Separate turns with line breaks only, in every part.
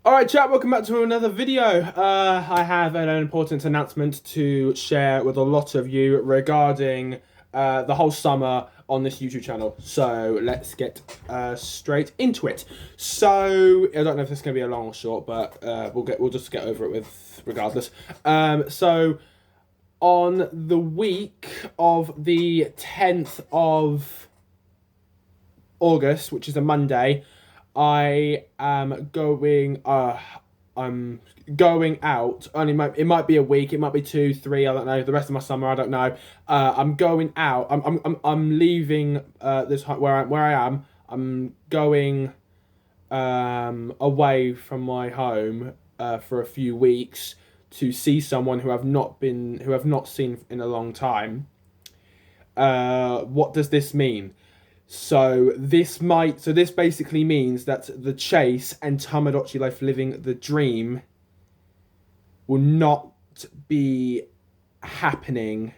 Alright chat, welcome back to another video. I have an important announcement to share with a lot of you regarding the whole summer on this YouTube channel. So let's get straight into it. So I don't know if this is going to be a long or short, but we'll just get over it with regardless. So on the week of the 10th of August, which is a Monday, I am going. I'm going out. It might be a week. It might be 2, 3. I don't know. The rest of my summer, I don't know. I'm going out. I'm leaving. Where I am. I'm going away from my home for a few weeks to see someone who have not seen in a long time. What does this mean? So this basically means that the chase and Tamagotchi Life Living the Dream will not be happening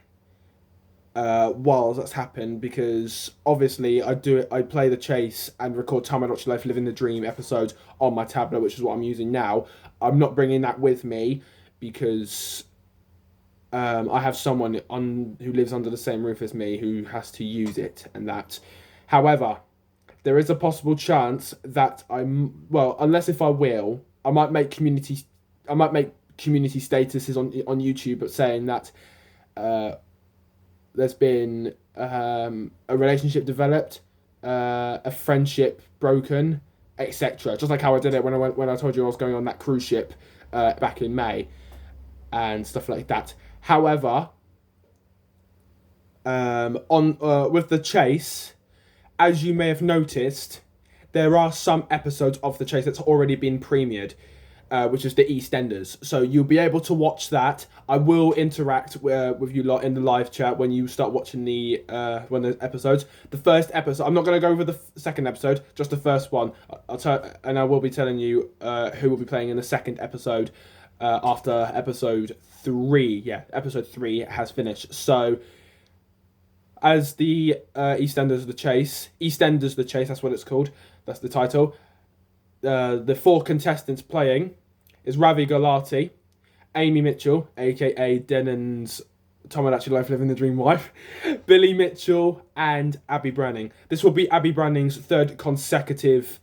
while that's happened, because obviously I play the chase and record Tamagotchi Life Living the Dream episodes on my tablet, which is what I'm using now. I'm not bringing that with me because I have someone who lives under the same roof as me who has to use it, and that. However, there is a possible chance that unless if I might make community statuses on YouTube, but saying that there's been a relationship developed, a friendship broken, etc. Just like how I did it when I told you I was going on that cruise ship back in May, and stuff like that. However, with the chase, as you may have noticed, there are some episodes of the chase that's already been premiered, which is the EastEnders. So you'll be able to watch that. I will interact with you lot in the live chat when you start watching the episodes. The first episode, I'm not going to go over the second episode, just the first one. I will be telling you who will be playing in the second episode after episode 3. Yeah, episode 3 has finished. So, as the EastEnders the Chase, that's what it's called. That's the title. The 4 contestants playing is Ravi Gulati, Amy Mitchell, aka Denon's Tomodachi Life Living the Dream wife, Billy Mitchell, and Abby Branning. This will be Abby Branning's 3rd consecutive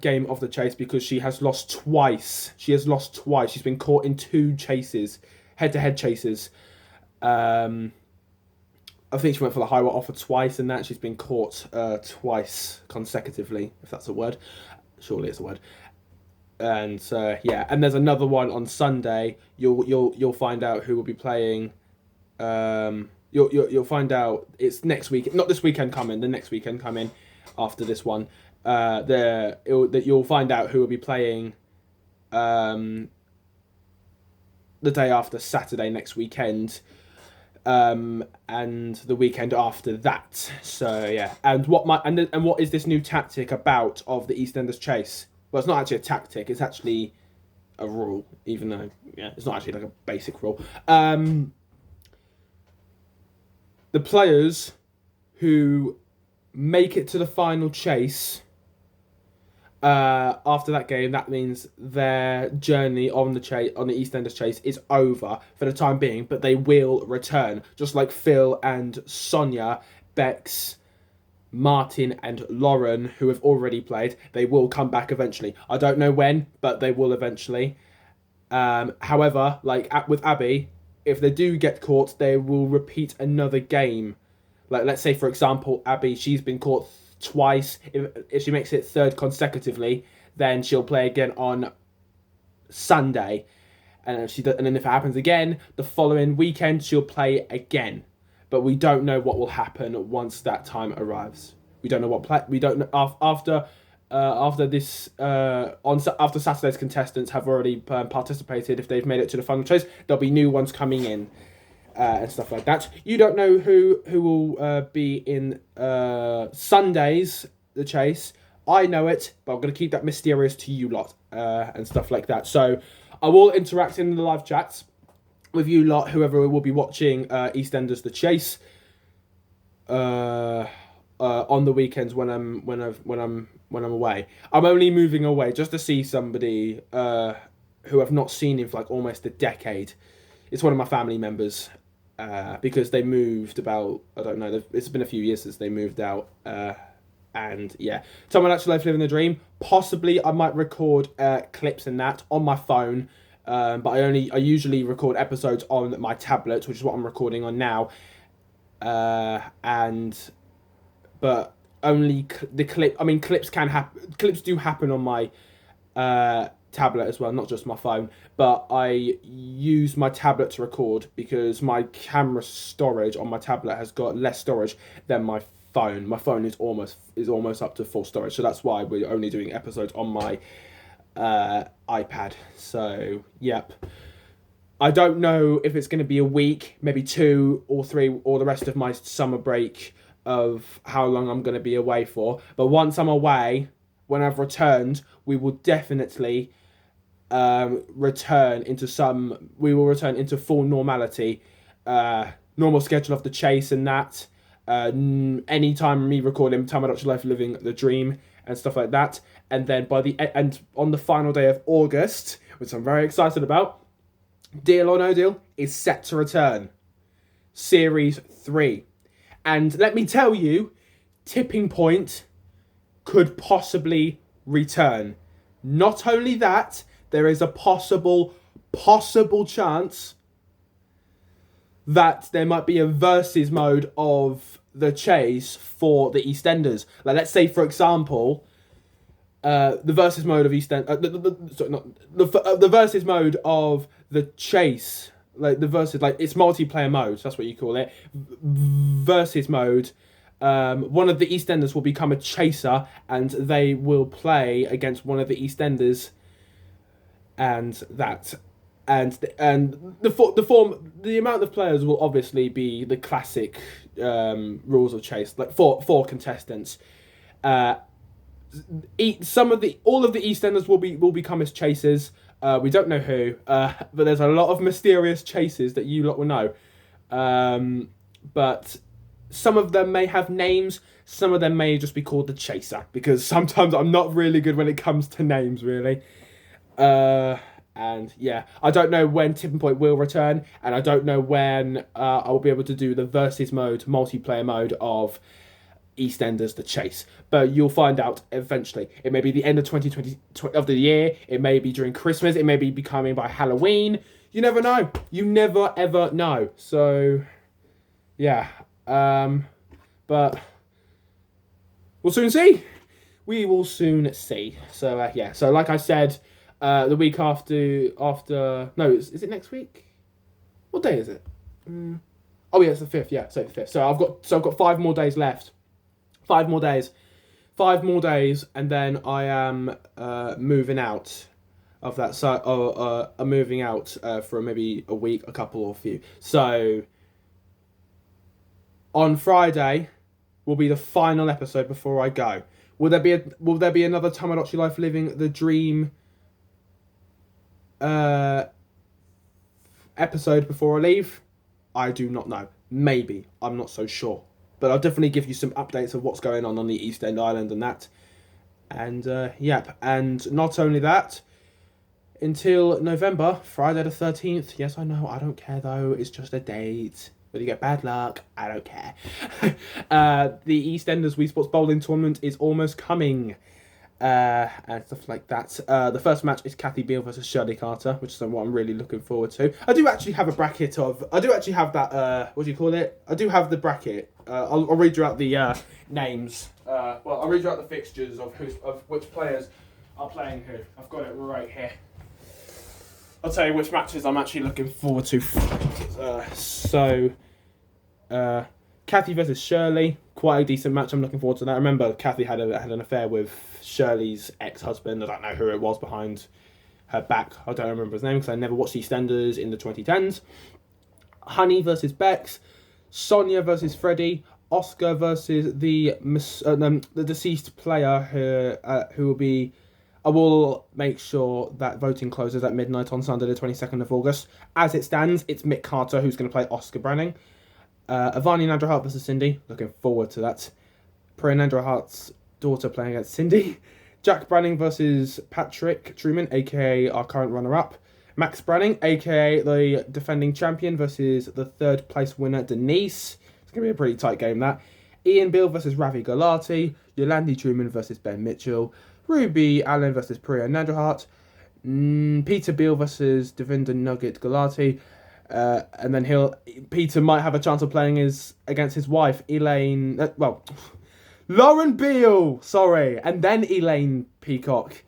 game of the chase, because she has lost twice. She's been caught in 2 chases, head-to-head chases. I think she went for the highway offer twice, and that she's been caught twice consecutively, if that's a word. Surely it's a word. And yeah, and there's another one on Sunday. You'll find out who will be playing. You'll find out it's next week, not this weekend coming. The next weekend coming after this one. You'll find out who will be playing. The day after Saturday next weekend. And the weekend after that. So yeah, and what is this new tactic about of the EastEnders chase? Well, it's not actually a tactic; it's actually a rule. Even though, yeah, it's not actually like a basic rule. The players who make it to the final chase after that game, that means their journey on the EastEnders chase is over for the time being, but they will return, just like Phil and Sonia, Bex, Martin and Lauren, who have already played. They will come back eventually. I don't know when, but they will eventually. However, with Abby, if they do get caught, they will repeat another game. Like, let's say, for example, Abby, she's been caught twice. If she makes it 3rd consecutively, then she'll play again on Sunday, and then if it happens again the following weekend, she'll play again. But we don't know what will happen once that time arrives. We don't know after Saturday's contestants have already participated. If they've made it to the final chase, there'll be new ones coming in. And stuff like that. You don't know who will be in Sunday's the chase. I know it, but I'm going to keep that mysterious to you lot and stuff like that. So I will interact in the live chats with you lot, whoever will be watching EastEnders the chase. on the weekends when I'm away. I'm only moving away just to see somebody who I've not seen in for like almost a decade. It's one of my family members because they moved about, I don't know, it's been a few years since they moved out. And yeah, someone actually living the dream. Possibly I might record clips and that on my phone. But I usually record episodes on my tablet, which is what I'm recording on now. But only the clip. I mean, clips can happen. Clips do happen on my tablet as well, not just my phone. But I use my tablet to record because my camera storage on my tablet has got less storage than my phone. My phone is almost up to full storage, so that's why we're only doing episodes on my iPad. So yep. I don't know if it's going to be a week, maybe 2 or 3, or the rest of my summer break of how long I'm going to be away for. But once I'm away, when I've returned, we will definitely return into full normality, normal schedule of the chase and that. Anytime me recording Time Adults Life Living the Dream and stuff like that. And then on the final day of August, which I'm very excited about, Deal or No Deal is set to return. Series 3. And let me tell you, Tipping Point could possibly return. Not only that, there is a possible chance that there might be a versus mode of the chase for the EastEnders. Like, let's say, for example, the versus mode of EastEnders, the versus mode of the chase, like the versus, like it's multiplayer mode. That's what you call it. Versus mode. One of the EastEnders will become a chaser, and they will play against one of the EastEnders, and that. And the amount of players will obviously be the classic rules of chase, like four contestants. All of the EastEnders will become as chasers. We don't know who, but there's a lot of mysterious chasers that you lot will know. But some of them may have names. Some of them may just be called the chaser, because sometimes I'm not really good when it comes to names, really. And yeah, I don't know when Tipping Point will return, and I don't know when I will be able to do the versus mode, multiplayer mode of EastEnders The Chase. But you'll find out eventually. It may be the end of 2020 of the year. It may be during Christmas. It may be becoming by Halloween. You never know. You never ever know. So yeah, but we'll soon see. We will soon see. So yeah. So like I said. The week after no, is it next week? What day is it? Oh yeah, it's the 5th. Yeah, so the 5th. So I've got 5 more days left. 5 more days, and then I am moving out of that. So I'm moving out for maybe a week, a couple or few. So on Friday will be the final episode before I go. Will there be another Tamagotchi Life Living the Dream episode before I leave? I do not know. Maybe. I'm not so sure. But I'll definitely give you some updates of what's going on the East End Island and that. And, yep. And not only that, until November, Friday the 13th. Yes, I know. I don't care, though. It's just a date. Whether you get bad luck, I don't care. The EastEnders Wii Sports Bowling Tournament is almost coming. And stuff like that. The first match is Kathy Beale versus Shirley Carter, which is what I'm really looking forward to. I do actually have a bracket of... I do actually have that... what do you call it? I do have the bracket. I'll read you out the names. Well, I'll read you out the fixtures of which players are playing who. I've got it right here. I'll tell you which matches I'm actually looking forward to. Kathy versus Shirley. Quite a decent match. I'm looking forward to that. I remember Kathy had an affair with Shirley's ex-husband. I don't know who it was behind her back. I don't remember his name because I never watched EastEnders in the 2010s. Honey versus Bex. Sonia versus Freddie. Oscar versus the deceased player who will be... I will make sure that voting closes at midnight on Sunday the 22nd of August. As it stands, it's Mick Carter who's going to play Oscar Branning. Ivani Nandrahart versus Cindy. Looking forward to that. Priyanandra Hart's daughter playing against Cindy. Jack Branning versus Patrick Truman, aka our current runner-up. Max Branning, aka the defending champion, versus the third place winner Denise. It's going to be a pretty tight game, that. Ian Beale versus Ravi Gulati. Yolandi Truman versus Ben Mitchell. Ruby Allen versus Priya Nandrahart. Peter Beale versus Devinder Nugget Gulati. And then Peter might have a chance of playing against his wife, Elaine... Lauren Beale! Sorry. And then Elaine Peacock.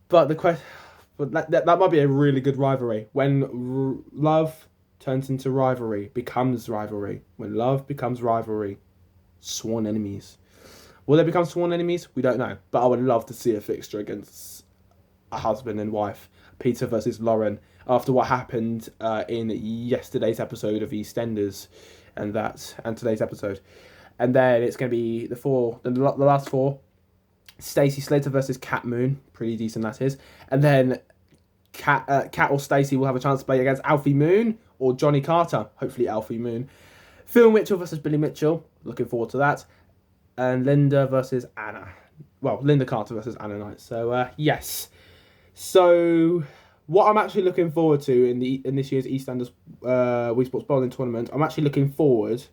But that might be a really good rivalry. When love turns into rivalry, becomes rivalry. When love becomes rivalry, sworn enemies. Will they become sworn enemies? We don't know. But I would love to see a fixture against a husband and wife. Peter versus Lauren. After what happened in yesterday's episode of EastEnders and today's episode. And then it's going to be the last four. Stacey Slater versus Kat Moon. Pretty decent, that is. And then Kat or Stacey will have a chance to play against Alfie Moon or Johnny Carter. Hopefully Alfie Moon. Phil Mitchell versus Billy Mitchell. Looking forward to that. And Linda versus Anna. Well, Linda Carter versus Anna Knight. So, yes. So, what I'm actually looking forward to in this year's EastEnders Wii Sports Bowling Tournament, I'm actually looking forward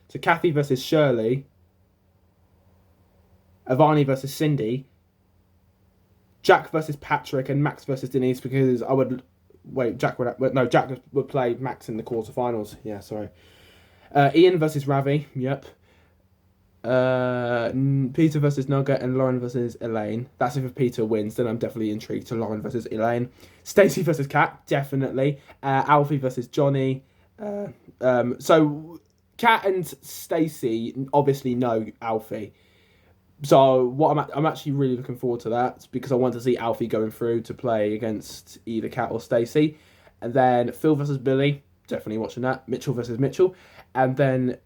to Kathy versus Shirley, Avani versus Cindy, Jack versus Patrick, and Max versus Denise, because Jack would play Max in the quarterfinals. Yeah, sorry. Ian versus Ravi, yep. Peter versus Nugget, and Lauren versus Elaine. That's if Peter wins, then I'm definitely intrigued to Lauren versus Elaine. Stacey versus Kat, definitely. Alfie versus Johnny. So Kat and Stacey obviously know Alfie. So what I'm actually really looking forward to that, because I want to see Alfie going through to play against either Kat or Stacey. And then Phil versus Billy, definitely watching that. Mitchell versus Mitchell. And then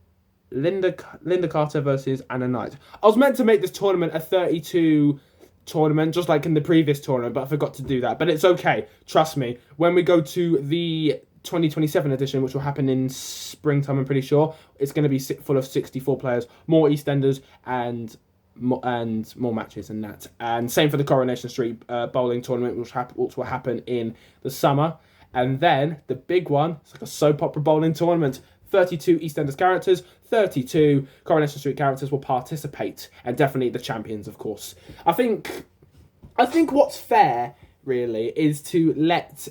Linda Carter versus Anna Knight. I was meant to make this tournament a 32 tournament, just like in the previous tournament, but I forgot to do that. But it's okay, trust me. When we go to the 2027 edition, which will happen in springtime, I'm pretty sure, it's going to be full of 64 players, more EastEnders, and more matches and that. And same for the Coronation Street bowling tournament, which will happen in the summer. And then the big one, it's like a soap opera bowling tournament. 32 EastEnders characters, 32 Coronation Street characters will participate, and definitely the champions, of course. I think what's fair, really, is to let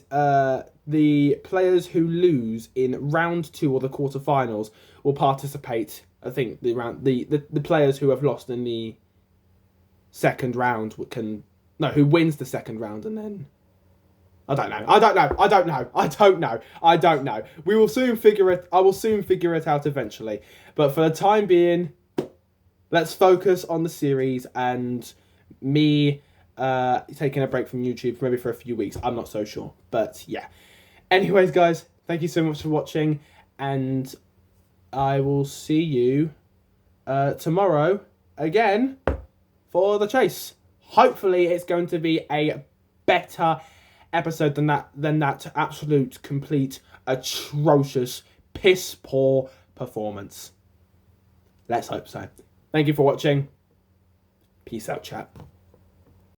the players who lose in round 2 or the quarterfinals will participate. I think the players who have lost in the second round who wins the second round, and then I don't know. We will soon figure it. I will soon figure it out eventually. But for the time being, let's focus on the series and me taking a break from YouTube maybe for a few weeks. I'm not so sure, but yeah. Anyways, guys, thank you so much for watching, and I will see you tomorrow again for the chase. Hopefully, it's going to be a better episode than that absolute, complete, atrocious, piss poor performance. Let's hope so. Thank you for watching. Peace out, chat.